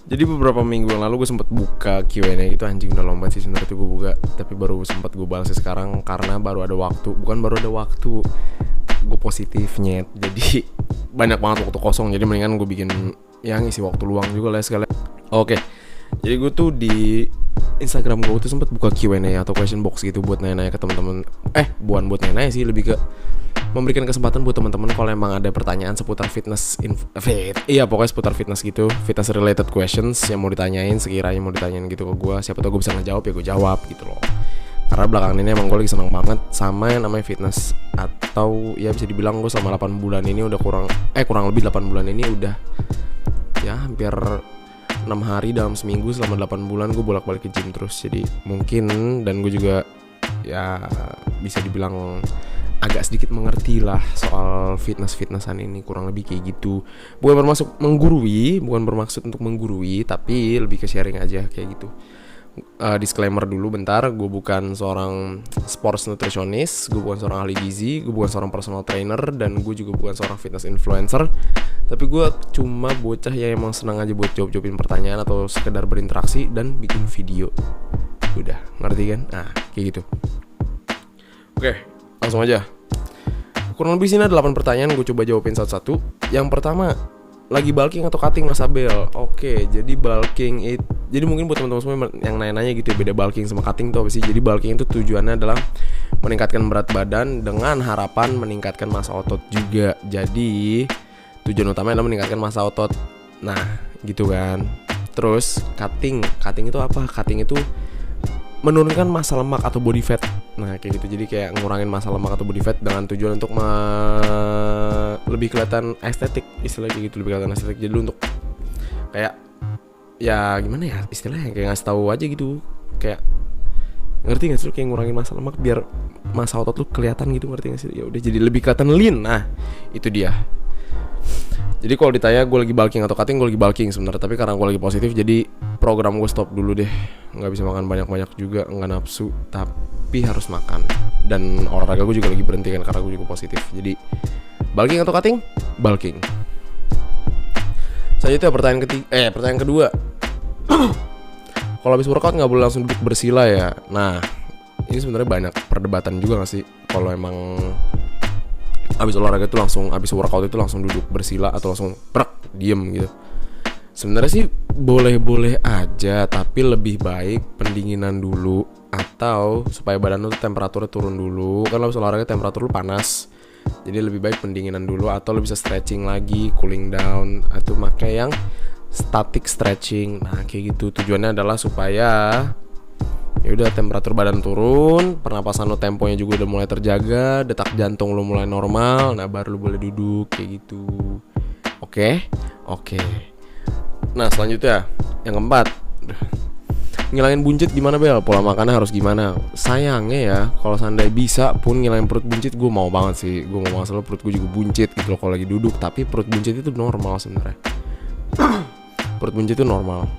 Jadi beberapa minggu yang lalu gue sempet buka Q&A itu, anjing udah lomba sih sebenarnya tuh gue buka, tapi baru sempet gue balas sekarang karena baru ada waktu. Bukan baru ada waktu, gue positifnya. Jadi banyak banget waktu kosong, jadi mendingan gue bikin yang isi waktu luang juga lah sekalian. Oke, jadi gue tuh di Instagram gue tuh sempet buka Q&A atau question box gitu buat nanya-nanya ke teman-teman. Bukan buat nanya-nanya sih, lebih ke memberikan kesempatan buat teman-teman kalau emang ada pertanyaan seputar pokoknya seputar fitness gitu, fitness related questions yang mau ditanyain, sekiranya mau ditanyain gitu ke gue, siapa tau gue bisa ngejawab ya gue jawab gitu loh. Karena belakangan ini emang gue lagi seneng banget sama yang namanya fitness, atau ya bisa dibilang gue selama 8 bulan ini udah kurang lebih 8 bulan ini udah ya hampir 6 hari dalam seminggu selama 8 bulan gue bolak-balik ke gym terus. Jadi mungkin, dan gue juga ya bisa dibilang agak sedikit mengerti lah soal fitnessan ini, kurang lebih kayak gitu. Bukan bermaksud untuk menggurui, tapi lebih ke sharing aja kayak gitu. Disclaimer dulu bentar, gue bukan seorang sports nutritionist, gue bukan seorang ahli gizi, gue bukan seorang personal trainer, dan gue juga bukan seorang fitness influencer. Tapi gue cuma bocah yang emang senang aja buat jawab-jawabin pertanyaan atau sekedar berinteraksi dan bikin video. Udah, ngerti kan? Nah, kayak gitu. Oke, langsung aja. Kurang lebih sini ada 8 pertanyaan, gue coba jawabin satu-satu. Yang pertama, lagi bulking atau cutting Mas Abel? Oke, jadi bulking itu, jadi mungkin buat teman-teman semua yang nanya-nanya gitu ya, beda bulking sama cutting tuh apa sih? Jadi bulking itu tujuannya adalah meningkatkan berat badan dengan harapan meningkatkan massa otot juga. Jadi tujuan utamanya adalah meningkatkan massa otot. Nah, gitu kan. Terus cutting itu apa? Cutting itu menurunkan massa lemak atau body fat. Nah kayak gitu, jadi kayak ngurangin massa lemak atau body fat dengan tujuan untuk lebih kelihatan estetik, istilahnya kayak gitu, lebih kelihatan estetik. Jadi untuk kayak ya gimana ya istilahnya, kayak ngasih tahu aja gitu, kayak ngerti nggak sih, kayak ngurangin massa lemak biar massa otot lu kelihatan gitu, ngerti nggak sih? Ya udah jadi lebih kelihatan lean. Nah itu dia. Jadi kalau ditanya gue lagi bulking atau cutting, gue lagi bulking sebenarnya. Tapi karena gue lagi positif, jadi program gue stop dulu deh. Nggak bisa makan banyak-banyak juga, nggak nafsu, tapi harus makan. Dan olahraga gue juga lagi berhenti kan karena gue juga positif. Jadi bulking atau cutting? Bulking. Selanjutnya pertanyaan kedua. Kalau habis workout nggak boleh langsung duduk bersila ya? Nah ini sebenarnya banyak perdebatan juga nggak sih? Kalau emang abis olahraga itu abis workout itu langsung duduk bersila atau langsung diem gitu. Sebenarnya sih boleh-boleh aja, tapi lebih baik pendinginan dulu, atau supaya badan lu temperaturnya turun dulu. Kan abis olahraga temperatur lu panas, jadi lebih baik pendinginan dulu, atau lu bisa stretching lagi, cooling down, atau pakai yang static stretching. Nah kayak gitu, tujuannya adalah supaya ya udah temperatur badan turun, pernapasan lo temponya juga udah mulai terjaga, detak jantung lo mulai normal, nah baru lo boleh duduk kayak gitu. Oke. Nah selanjutnya yang keempat, ngilangin buncit gimana Bel? Pola makannya harus gimana? Sayangnya ya, kalau seandainya bisa pun ngilangin perut buncit, gue mau banget sih. Gue mau banget, soalnya perut gue juga buncit gitu loh kalau lagi duduk. Tapi perut buncit itu normal sebenarnya. Perut buncit itu normal.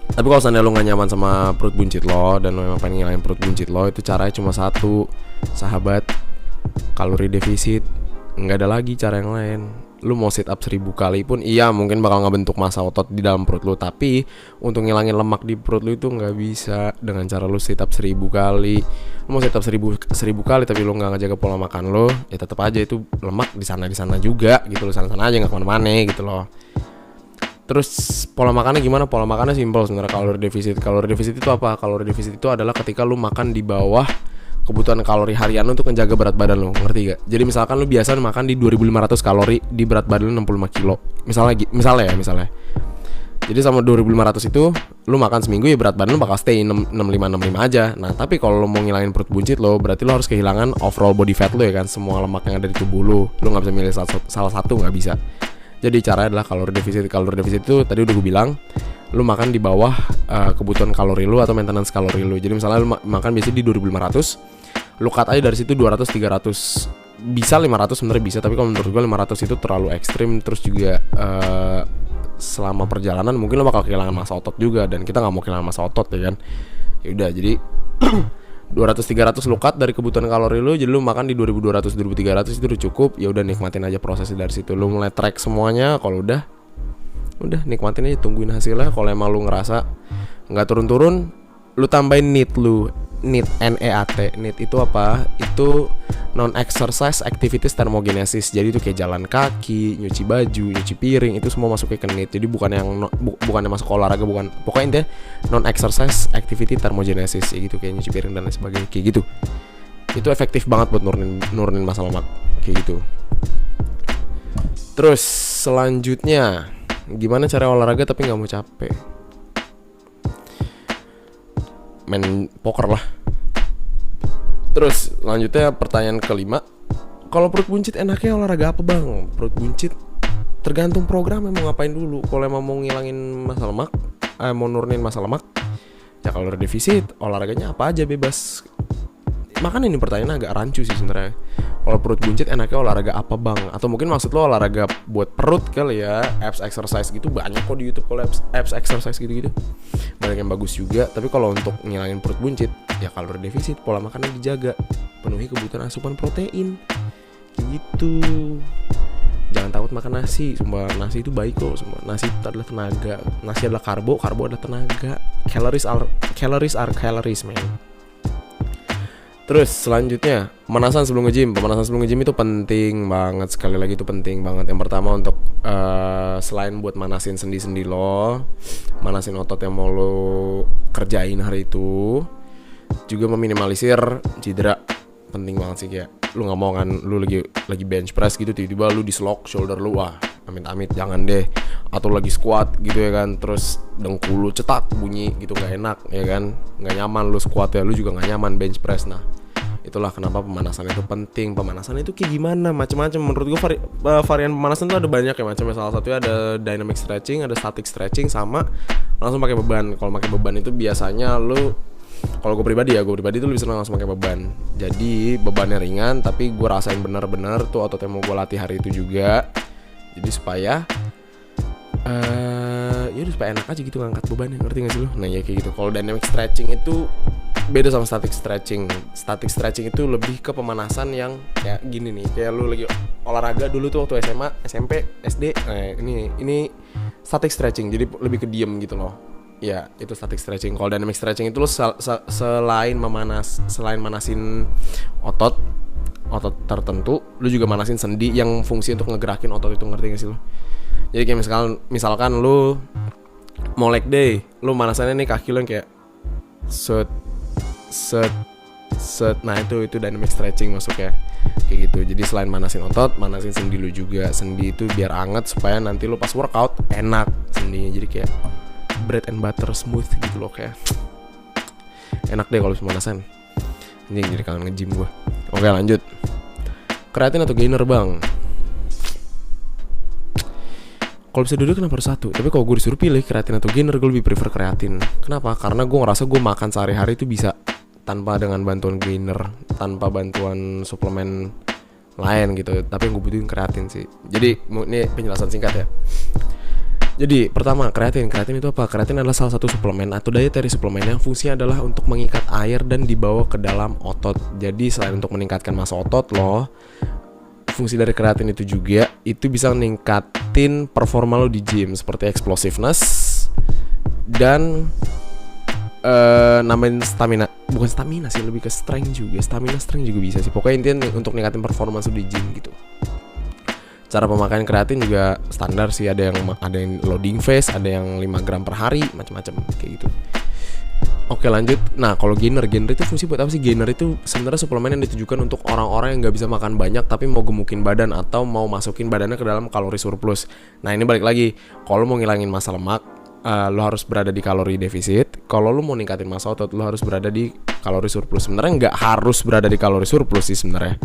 Tapi kalau seandainya lo gak nyaman sama perut buncit lo dan lo memang pengen ngilangin perut buncit lo, itu caranya cuma satu, sahabat, kalori defisit. Nggak ada lagi cara yang lain. Lo mau sit up 1000 kali pun iya mungkin bakal ngebentuk massa otot di dalam perut lo, tapi untuk ngilangin lemak di perut lo itu nggak bisa dengan cara lo sit up 1000 kali. Lo mau sit up 1000 kali tapi lo nggak ngejaga pola makan lo, ya tetap aja itu lemak di sana juga gitu lo, sana aja nggak kemana-mana gitu loh. Terus pola makannya gimana? Pola makannya simpel sebenarnya. Kalori defisit itu apa? Kalori defisit itu adalah ketika lu makan di bawah kebutuhan kalori harian lu untuk menjaga berat badan lu, ngerti gak? Jadi misalkan lu biasa makan di 2500 kalori di berat badan lu 65 kilo. Misalnya. Jadi sama 2500 itu lu makan seminggu, ya berat badan lu bakal stay 65 aja. Nah, tapi kalau lu mau ngilangin perut buncit lo, berarti lu harus kehilangan overall body fat lu ya kan, semua lemak yang ada di tubuh lu. Lu enggak bisa milih salah satu, enggak bisa. Jadi caranya adalah kalori defisit. Kalori defisit itu tadi udah gue bilang, lu makan di bawah kebutuhan kalori lu atau maintenance kalori lu. Jadi misalnya lu makan biasanya di 2500, lu cut aja dari situ 200, 300, bisa 500 sebenarnya bisa, tapi kalau menurut gue 500 itu terlalu ekstrim. Terus juga selama perjalanan mungkin lu bakal kehilangan massa otot juga, dan kita nggak mau kehilangan massa otot ya kan. Ya udah, jadi 200-300 lu cut dari kebutuhan kalori lu, jadi lu makan di 2200-2300 itu udah cukup. Ya udah, nikmatin aja prosesnya dari situ. Lu mulai track semuanya, kalau udah Udah nikmatin aja, tungguin hasilnya. Kalau emang lu ngerasa nggak turun-turun, lu tambahin NEAT. NEAT itu apa? Itu non exercise activities thermogenesis. Jadi itu kayak jalan kaki, nyuci baju, nyuci piring, itu semua masuknya ke NEAT. Jadi bukan yang bukan yang masuk olahraga, bukan. Pokoknya intinya non exercise activity thermogenesis, ya gitu, kayak nyuci piring dan lain sebagainya kayak gitu. Itu efektif banget buat nurunin massa lemak kayak gitu. Terus selanjutnya, gimana cara olahraga tapi nggak mau capek? Main poker lah. Terus lanjutnya pertanyaan kelima, kalau perut buncit enaknya olahraga apa bang? Perut buncit tergantung program mau ngapain dulu. Kalau emang mau ngilangin massa lemak, mau nurunin massa lemak, ya kalori defisit, olahraganya apa aja bebas. Makanya ini pertanyaan agak rancu sih sebenarnya. Kalau perut buncit enaknya olahraga apa bang? Atau mungkin maksud lo olahraga buat perut kali ya, abs exercise gitu, banyak kok di YouTube kalau abs exercise gitu-gitu. Banyak yang bagus juga. Tapi kalau untuk ngilangin perut buncit, ya kalori defisit, pola makannya dijaga, penuhi kebutuhan asupan protein gitu. Jangan takut makan nasi, sumpah nasi itu baik kok. Semua nasi itu adalah tenaga, nasi adalah karbo adalah tenaga. Calories are calories man. Terus selanjutnya, pemanasan sebelum nge-gym. Pemanasan sebelum nge-gym itu penting banget. Sekali lagi itu penting banget. Yang pertama untuk selain buat manasin sendi-sendi lo, manasin otot yang mau lo kerjain hari itu, juga meminimalisir cedera. Penting banget sih, kayak lu nggak mau kan lu lagi bench press gitu tiba-tiba lu dislok shoulder lu, wah amit-amit jangan deh. Atau lagi squat gitu ya kan, terus dengkul lu cetak bunyi gitu, nggak enak ya kan, nggak nyaman lu squat ya, lu juga nggak nyaman bench press. Nah itulah kenapa pemanasan itu penting. Pemanasan itu kayak gimana, macam-macam menurut gue. Varian pemanasan itu ada banyak ya macamnya. Salah satunya ada dynamic stretching, ada static stretching, sama langsung pakai beban. Kalau pakai beban itu biasanya lu, kalau gue pribadi tuh lebih senang langsung pakai beban. Jadi bebannya ringan, tapi gue rasain bener-bener tuh otot yang mau gue latih hari itu juga. Jadi supaya yaudah supaya enak aja gitu ngangkat bebannya, ngerti gak sih lu? Nah ya kayak gitu. Kalau dynamic stretching itu beda sama static stretching. Static stretching itu lebih ke pemanasan yang kayak gini nih, kayak lu lagi olahraga dulu tuh waktu SMA, SMP, SD. Ini static stretching, jadi lebih ke diem gitu loh. Ya itu static stretching. Kalau dynamic stretching itu lo selain manasin otot tertentu, lu juga manasin sendi yang fungsi untuk ngegerakin otot itu, ngerti gak sih lo? Jadi kayak misalkan lu mau leg day, lu manasannya nih kaki lu yang kayak set. Nah itu dynamic stretching masuknya kayak gitu. Jadi selain manasin otot, manasin sendi lu juga. Sendi itu biar anget supaya nanti lu pas workout enak sendinya, jadi kayak bread and butter smooth gitu loh, kayak enak deh kalau pemanasan. Ini jadi kangen nge-gym gue. Oke lanjut, kreatin atau gainer bang? Kalau bisa duduk kenapa harus satu? Tapi kalau gue disuruh pilih kreatin atau gainer, gue lebih prefer kreatin. Kenapa? Karena gue ngerasa gue makan sehari-hari itu bisa tanpa dengan bantuan gainer, tanpa bantuan suplemen lain gitu. Tapi yang gue butuhin kreatin sih. Jadi ini penjelasan singkat ya. Jadi pertama, kreatin itu apa? Kreatin adalah salah satu suplemen atau dietary suplemen yang fungsinya adalah untuk mengikat air dan dibawa ke dalam otot. Jadi selain untuk meningkatkan massa otot lo, fungsi dari kreatin itu juga itu bisa meningkatin performa lo di gym, seperti explosiveness dan nambahin stamina. Bukan stamina sih, lebih ke strength juga. Strength juga bisa sih. Pokoknya intinya untuk meningkatin performa lo di gym gitu. Cara pemakaian kreatin juga standar sih, ada yang loading phase, ada yang 5 gram per hari, macam-macam kayak gitu. Oke lanjut. Nah kalau gainer itu fungsi buat apa sih? Gainer itu sebenarnya suplemen yang ditujukan untuk orang-orang yang nggak bisa makan banyak tapi mau gemukin badan atau mau masukin badannya ke dalam kalori surplus. Nah ini balik lagi, kalau mau ngilangin massa lemak, lo harus berada di kalori defisit. Kalau lo mau ningkatin massa otot, lo harus berada di kalori surplus. Sebenarnya nggak harus berada di kalori surplus sih sebenarnya.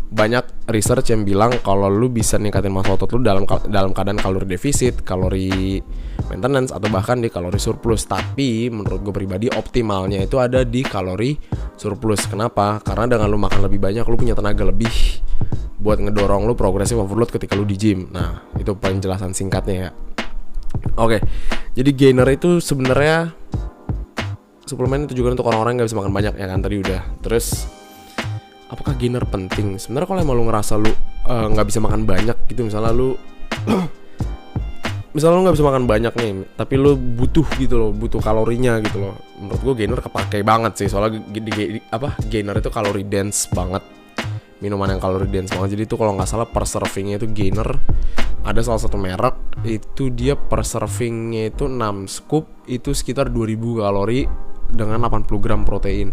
Banyak research yang bilang kalau lu bisa ningkatin massa otot lu dalam keadaan kalori defisit, kalori maintenance, atau bahkan di kalori surplus. Tapi menurut gue pribadi optimalnya itu ada di kalori surplus. Kenapa? Karena dengan lu makan lebih banyak, lu punya tenaga lebih buat ngedorong lu progressive overload ketika lu di gym. Nah itu penjelasan singkatnya ya. Oke, jadi gainer itu sebenarnya suplemen itu juga untuk orang-orang yang gak bisa makan banyak ya kan, tadi udah. Terus apakah gainer penting? Sebenarnya kalau emang lu ngerasa lu gak bisa makan banyak gitu, misalnya lu misalnya lo nggak bisa makan banyak nih, tapi lo butuh gitu loh, butuh kalorinya gitu loh. Menurut gue gainer kepake banget sih, soalnya gainer itu kalori dense banget, minuman yang kalori dense banget. Jadi itu kalau nggak salah per servingnya itu gainer, ada salah satu merek itu dia per servingnya itu 6 scoop itu sekitar 2000 kalori dengan 80 gram protein.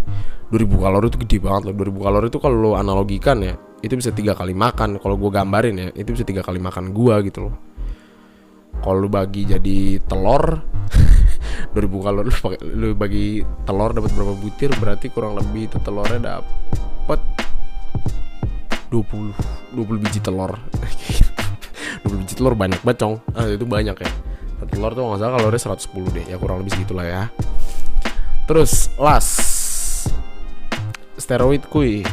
2000 kalori itu gede banget loh. 2000 kalori itu kalau lo analogikan ya, itu bisa 3 kali makan. Kalau gue gambarin ya, itu bisa 3 kali makan gua gitu loh. Kalau lu bagi jadi telur 2000 kalori lu bagi telur dapat berapa butir, berarti kurang lebih itu telurnya dapat 20 biji telur. 20 biji telur banyak bacong. Itu banyak ya. Satu telur tuh enggak salah kalorinya 110 deh. Ya kurang lebih segitulah ya. Terus last steroid kuy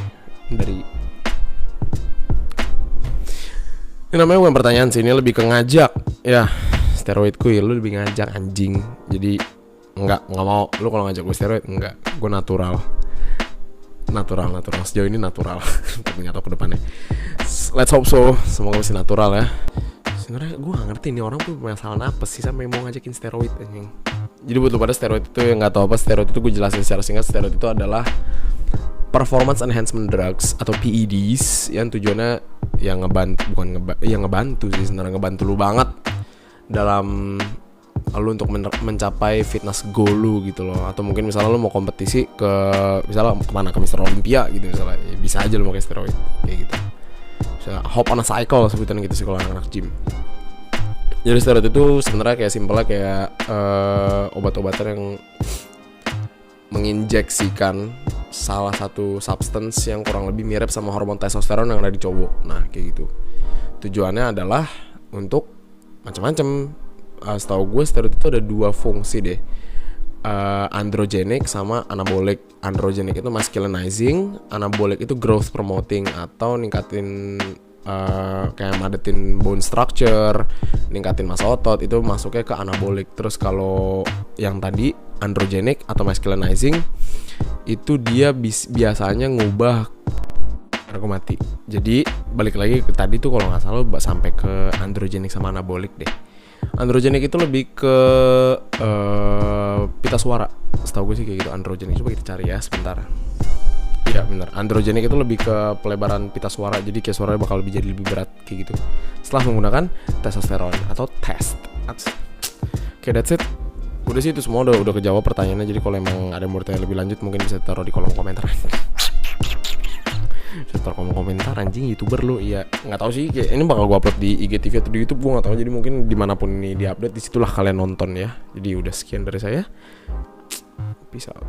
dari ini namanya bukan pertanyaan sih, ini lebih ke ngajak. Ya, steroid kuy, lu lebih ngajak anjing. Jadi enggak mau. Lu kalau ngajak gue steroid enggak. Gue natural. Sejauh ini natural. Tapi enggak tahu ke depannya. Let's hope so. Semoga masih natural ya. Sebenarnya gue gak ngerti nih orang tuh masalah apa sih sampai mau ngajakin steroid anjing. Jadi buat lu pada steroid itu yang enggak tahu apa steroid itu, gue jelasin secara singkat. Steroid itu adalah performance enhancement drugs atau PEDs yang tujuannya yang ngebantu sih sebenarnya, ngebantu lu banget dalam lu untuk mencapai fitness goal lu gitu loh. Atau mungkin misalnya lu mau kompetisi ke misalnya kemana, ke Mr. Olympia gitu misalnya, ya bisa aja lu pakai steroid kayak gitu. Misalnya hop on a cycle sebutan gitu sih kalau anak-anak gym. Jadi steroid itu sebenarnya kayak simpelnya kayak obat-obatan yang menginjeksikan salah satu substance yang kurang lebih mirip sama hormon testosteron yang ada di cowok. Nah kayak gitu. Tujuannya adalah untuk macam-macam. Setahu gue steroid itu ada 2 fungsi deh, androgenik sama anabolik. Androgenik itu masculinizing, anabolik itu growth promoting atau ningkatin kayak madetin bone structure, ningkatin massa otot, itu masuknya ke anabolik. Terus kalau yang tadi androgenik atau masculinizing itu dia biasanya ngubah aku mati. Jadi balik lagi ke tadi tuh kalau nggak salah sampai ke androgenik sama anabolik deh. Androgenik itu lebih ke pita suara. Setahu gue sih kayak gitu androgenik. Coba kita cari ya sebentar. Iya benar. Androgenik itu lebih ke pelebaran pita suara. Jadi kayak suaranya bakal jadi lebih berat kayak gitu setelah menggunakan testosteron atau test. Oke, that's it. Udah sih itu semua udah kejawab pertanyaannya. Jadi kalau emang ada yang mau tanya lebih lanjut mungkin bisa taruh di kolom komentar. Bisa taruh kolom komentar anjing, YouTuber lu. Iya, nggak tahu sih. Kayak ini bakal gua upload di IGTV atau di YouTube, gua nggak tahu. Jadi mungkin dimanapun ini diupdate disitulah kalian nonton ya. Jadi udah sekian dari saya. Peace out.